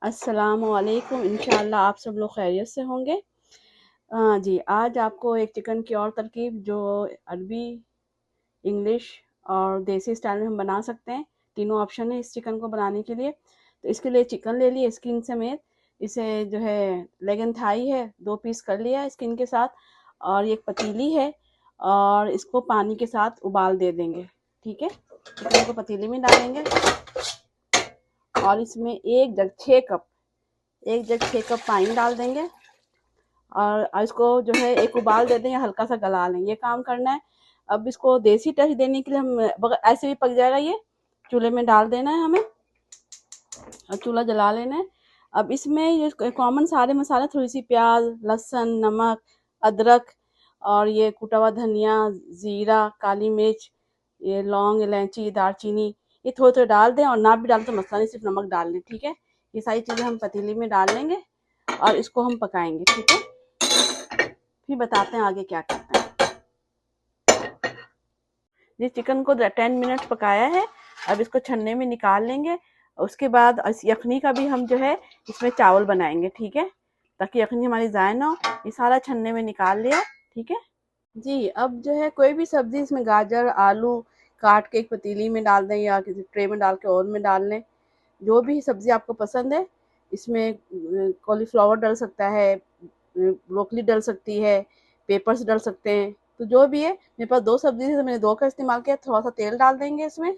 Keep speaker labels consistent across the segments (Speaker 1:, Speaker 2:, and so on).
Speaker 1: अस्सलामुअलैकुम। इंशाअल्लाह आप सब लोग खैरियत से होंगे। जी, आज आपको एक चिकन की और तरकीब जो अरबी, इंग्लिश और देसी स्टाइल में हम बना सकते हैं। तीनों ऑप्शन है इस चिकन को बनाने के लिए। तो इसके लिए चिकन ले लिए स्किन समेत। इसे जो है लेग एंड थाई है 2 पीस कर लिया स्किन के साथ। और ये एक पतीली है और इसको पानी के साथ उबाल दे देंगे। ठीक है, चिकन को पतीली में डालेंगे और इसमें 1 जग 6 कप पानी डाल देंगे और इसको जो है एक उबाल दे देंगे, हल्का सा गला लेंगे। ये काम करना है। अब इसको देसी टच देने के लिए हम ऐसे भी पक जाएगा, ये चूल्हे में डाल देना है हमें और चूल्हा जला लेना है। अब इसमें ये कॉमन सारे मसाले, थोड़ी सी प्याज, लहसुन, नमक, अदरक और ये कुटा हुआ धनिया, जीरा, काली मिर्च, ये लौंग, इलायची, दालचीनी, ये थोड़े थोड़े डाल दें और ना भी डाल तो मसला नहीं, सिर्फ नमक डाल लें। ठीक है, ये सारी चीज़ें हम पतीली में डाल लेंगे और इसको हम पकाएंगे। ठीक है, फिर बताते हैं आगे क्या करते हैं। ये चिकन को 10 मिनट पकाया है। अब इसको छन्ने में निकाल लेंगे। उसके बाद इस यखनी का भी हम जो है इसमें चावल बनाएंगे। ठीक है, ताकि यखनी हमारी ज़ाय ना हो। ये सारा छन्ने में निकाल लिया। ठीक है जी। अब जो है कोई भी सब्जी इसमें गाजर, आलू काट के एक पतीली में डाल दें या किसी ट्रे में डाल के ओवन में डाल लें। जो भी सब्जी आपको पसंद है इसमें कॉलीफ्लावर डल सकता है, ब्रोकली डल सकती है, पेपर्स डल सकते हैं। तो जो भी है, मेरे पास 2 सब्जी थी तो मैंने 2 का इस्तेमाल किया। थोड़ा सा तेल डाल देंगे इसमें।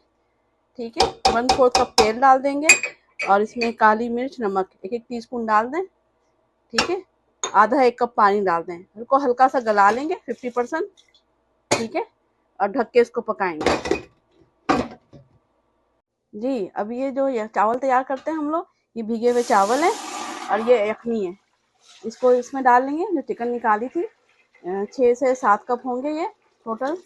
Speaker 1: ठीक है, 1/4 कप तेल डाल देंगे और इसमें काली मिर्च, नमक 1-1 टीस्पून डाल दें। ठीक है, आधा 1 कप पानी डाल दें। इसको हल्का सा गला लेंगे 50%। ठीक है, और ढक के इसको पकाएंगे। जी, अब ये चावल तैयार करते हैं हम लोग, ये भीगे हुए चावल हैं और ये यखनी है। इसको इसमें डाल लेंगे। जो चिकन निकाली थी 6 से 7 कप होंगे ये टोटल।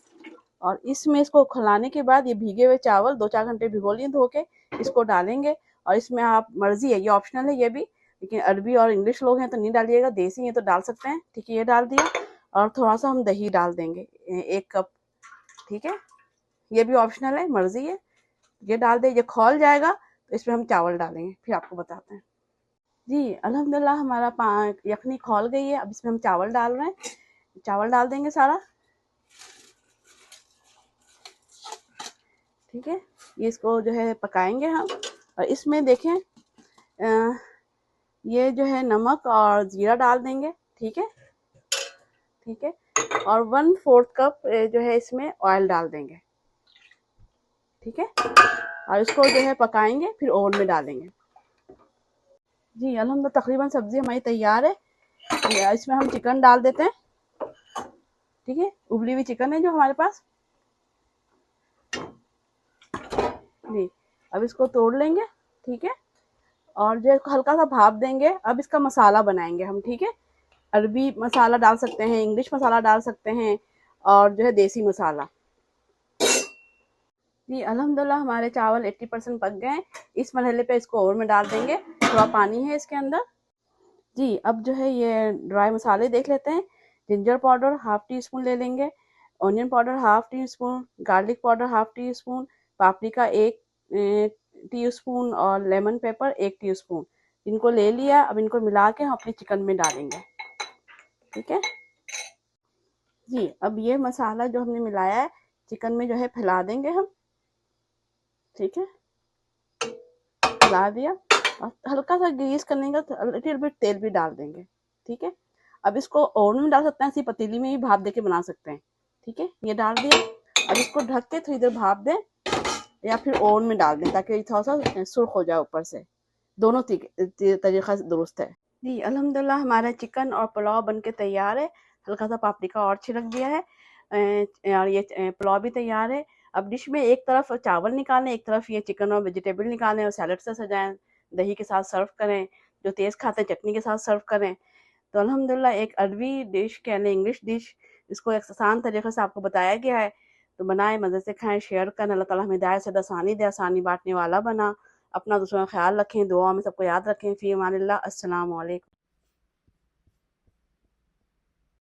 Speaker 1: और इसमें इसको खौलाने के बाद ये भीगे हुए चावल 2-4 घंटे भिगो लिए धो के, इसको डालेंगे। और इसमें आप मर्जी है, ये ऑप्शनल है ये भी, लेकिन अरबी और इंग्लिश लोग हैं तो नहीं डालिएगा, देसी है तो डाल सकते हैं। ठीक है, ये डाल दिया और थोड़ा सा हम दही डाल देंगे 1 कप। ठीक है, ये भी ऑप्शनल है, मर्जी है। ये डाल दे, ये खौल जाएगा तो इसमें हम चावल डालेंगे, फिर आपको बताते हैं। जी, अल्हम्दुलिल्लाह हमारा यखनी खौल गई है। अब इसमें हम चावल डाल रहे हैं। चावल डाल देंगे सारा। ठीक है, ये इसको जो है पकाएंगे हम। और इसमें देखें ये जो है नमक और जीरा डाल देंगे। ठीक है, ठीक है, और 1/4 कप जो है इसमें ऑयल डाल देंगे। ठीक है, और इसको जो है पकाएंगे, फिर ओवन में डालेंगे। जी, अल्हम्दुलिल्लाह तकरीबन सब्जी हमारी तैयार है। इसमें हम चिकन डाल देते हैं। ठीक है, उबली हुई चिकन है जो हमारे पास। जी, अब इसको तोड़ लेंगे। ठीक है, और जो हल्का सा भाप देंगे। अब इसका मसाला बनाएंगे हम। ठीक है, अरबी मसाला डाल सकते हैं, इंग्लिश मसाला डाल सकते हैं और जो है देसी मसाला। जी, अल्हम्दुलिल्लाह हमारे चावल 80% पक गए हैं। इस मरहले पे इसको ओवन में डाल देंगे। थोड़ा पानी है इसके अंदर। जी, अब जो है ये ड्राई मसाले देख लेते हैं। जिंजर पाउडर 1/2 टी स्पून ले लेंगे, onion powder 1/2 teaspoon, garlic powder 1/2 teaspoon, paprika 1 teaspoon और लेमन पेपर 1 टी स्पून। इनको ले लिया। अब इनको मिला के हम अपने चिकन में डालेंगे। ठीक है जी, अब ये मसाला जो हमने मिलाया है चिकन में जो है फैला देंगे हम। ठीक है, फैला दिया और हल्का सा ग्रीस करने का लिटिल बिट तेल भी डाल देंगे। ठीक है, अब इसको ओवन में डाल सकते हैं, ऐसी पतीली में ही भाप दे के बना सकते हैं। ठीक है, ये डाल दिया। अब इसको ढक के थोड़ी देर भाप दें या फिर ओवन में डाल दें ताकि थोड़ा सा सुर्ख हो जाए ऊपर से। दोनों तरीका दुरुस्त है। जी, अल्हम्दुलिल्लाह हमारा चिकन और पुलाव बन के तैयार है। हल्का सा पापरिका और छिड़क दिया है और ये पुलाव भी तैयार है। अब डिश में एक तरफ चावल निकालें, एक तरफ ये चिकन और वेजिटेबल निकालें और सैलड से सजाएं, दही के साथ सर्व करें। जो तेज़ खाते हैं चटनी के साथ सर्व करें। तो अल्हम्दुलिल्लाह एक अरबी डिश कह लें, इंग्लिश डिश, इसको एक आसान तरीके से आपको बताया गया है। तो बनाएं, मज़े से खाएं, शेयर करें। अल्लाह ताला हमें हिदायत से आसानी दे, आसानी बांटने वाला बना। अपना दूसरों का ख्याल रखें, दुआ में सबको याद रखें। फ़ी अमानिल्लाह। अस्सलामु अलैकुम।